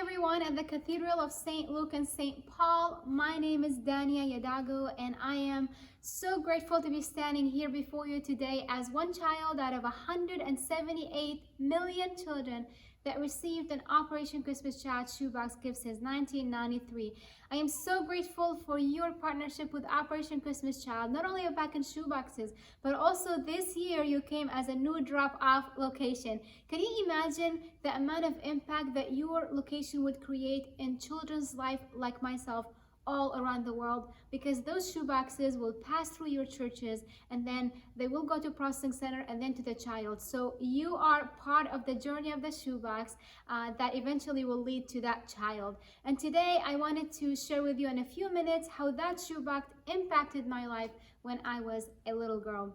everyone at the Cathedral of St. Luke and St. Paul. My name is Dania, and I am so grateful to be standing here before you today as one child out of 178 million children that received an Operation Christmas Child shoebox gift since 1993. I am so grateful for your partnership with Operation Christmas Child, not only of packing shoeboxes, but also this year you came as a new drop-off location. Can you imagine the amount of impact that your location would create in children's life like myself all around the world? Because those shoeboxes will pass through your churches and then they will go to processing center and then to the child. So you are part of the journey of the shoebox that eventually will lead to that child. And today I wanted to share with you in a few minutes how that shoebox impacted my life when I was a little girl.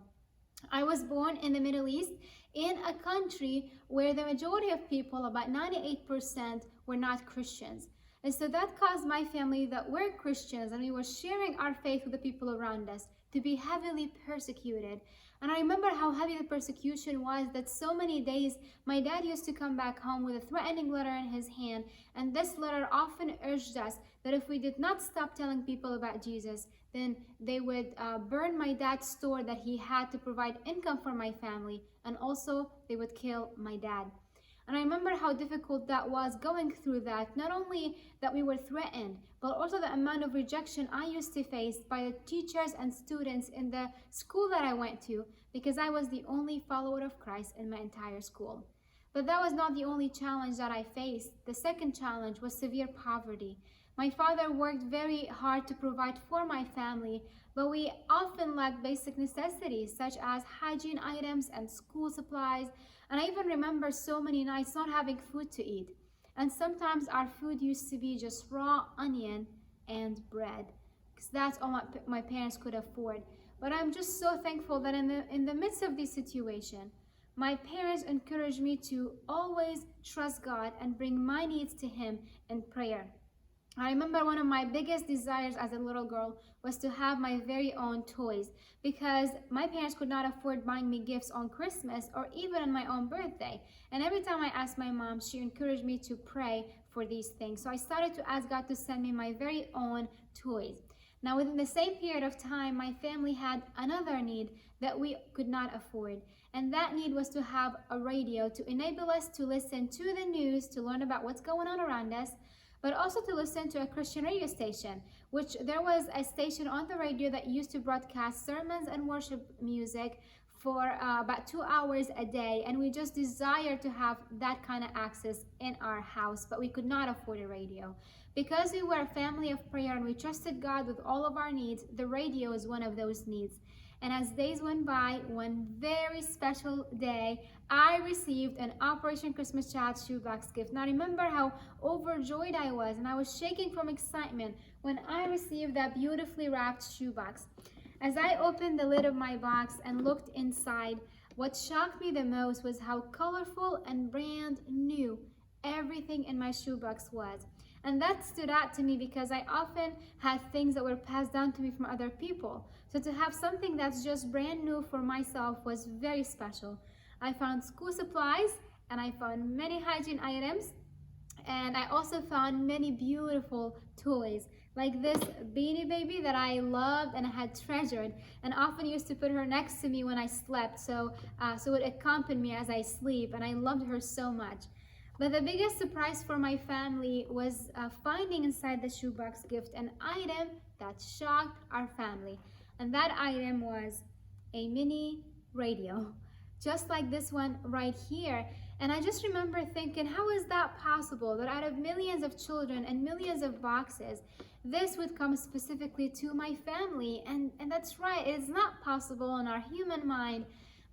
I was born in the Middle East in a country where the majority of people, about 98%, were not Christians. And so that caused my family that were Christians and we were sharing our faith with the people around us to be heavily persecuted. And I remember how heavy the persecution was, that so many days my dad used to come back home with a threatening letter in his hand. And this letter often urged us that if we did not stop telling people about Jesus, then they would burn my dad's store that he had to provide income for my family. And also they would kill my dad. And I remember how difficult that was going through that. Not only that we were threatened, but also the amount of rejection I used to face by the teachers and students in the school that I went to, because I was the only follower of Christ in my entire school. But that was not the only challenge that I faced. The second challenge was severe poverty. My father worked very hard to provide for my family, but we often lacked basic necessities such as hygiene items and school supplies. And I even remember so many nights not having food to eat. And sometimes our food used to be just raw onion and bread, because that's all my parents could afford. But I'm just so thankful that in the midst of this situation, my parents encouraged me to always trust God and bring my needs to Him in prayer. I remember one of my biggest desires as a little girl was to have my very own toys, because my parents could not afford buying me gifts on Christmas or even on my own birthday. And every time I asked my mom, she encouraged me to pray for these things. So I started to ask God to send me my very own toys. Now, within the same period of time, my family had another need that we could not afford. And that need was to have a radio to enable us to listen to the news, to learn about what's going on around us, but also to listen to a Christian radio station, which there was a station on the radio that used to broadcast sermons and worship music for about 2 hours a day. And we just desired to have that kind of access in our house, but we could not afford a radio. Because we were a family of prayer and we trusted God with all of our needs, the radio is one of those needs. And as days went by, one very special day, I received an Operation Christmas Child shoebox gift. And I remember how overjoyed I was, and I was shaking from excitement when I received that beautifully wrapped shoebox. As I opened the lid of my box and looked inside, what shocked me the most was how colorful and brand new everything in my shoebox was. And that stood out to me because I often had things that were passed down to me from other people. So to have something that's just brand new for myself was very special. I found school supplies and I found many hygiene items, and I also found many beautiful toys, like this Beanie Baby that I loved and I had treasured, and often used to put her next to me when I slept, so it would accompany me as I sleep, and I loved her so much. But the biggest surprise for my family was finding inside the shoebox gift an item that shocked our family. And that item was a mini radio, just like this one right here. And I just remember thinking, how is that possible that out of millions of children and millions of boxes, this would come specifically to my family? And that's right, it is not possible in our human mind.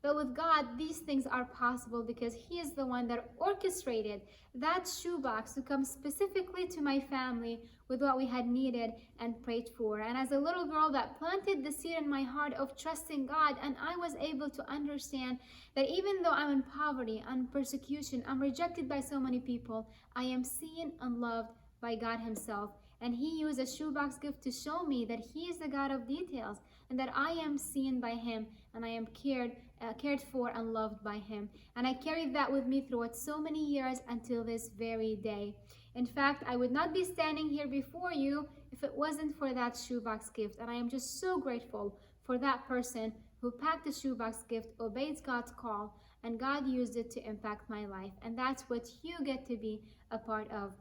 But with God, these things are possible because He is the one that orchestrated that shoebox to come specifically to my family with what we had needed and prayed for. And as a little girl, that planted the seed in my heart of trusting God, and I was able to understand that even though I'm in poverty, I'm persecution, I'm rejected by so many people, I am seen and loved by God Himself. And He used a shoebox gift to show me that He is the God of details and that I am seen by Him and I am cared cared for and loved by Him. And I carried that with me throughout so many years until this very day. In fact, I would not be standing here before you if it wasn't for that shoebox gift. And I am just so grateful for that person who packed the shoebox gift, obeyed God's call, and God used it to impact my life. And that's what you get to be a part of.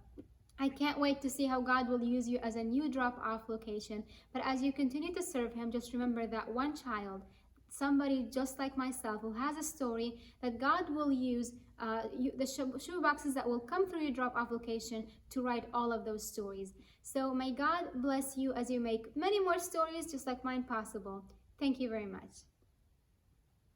I can't wait to see how God will use you as a new drop-off location. But as you continue to serve Him, just remember that one child, somebody just like myself who has a story, that God will use the shoeboxes that will come through your drop-off location to write all of those stories. So may God bless you as you make many more stories just like mine possible. Thank you very much.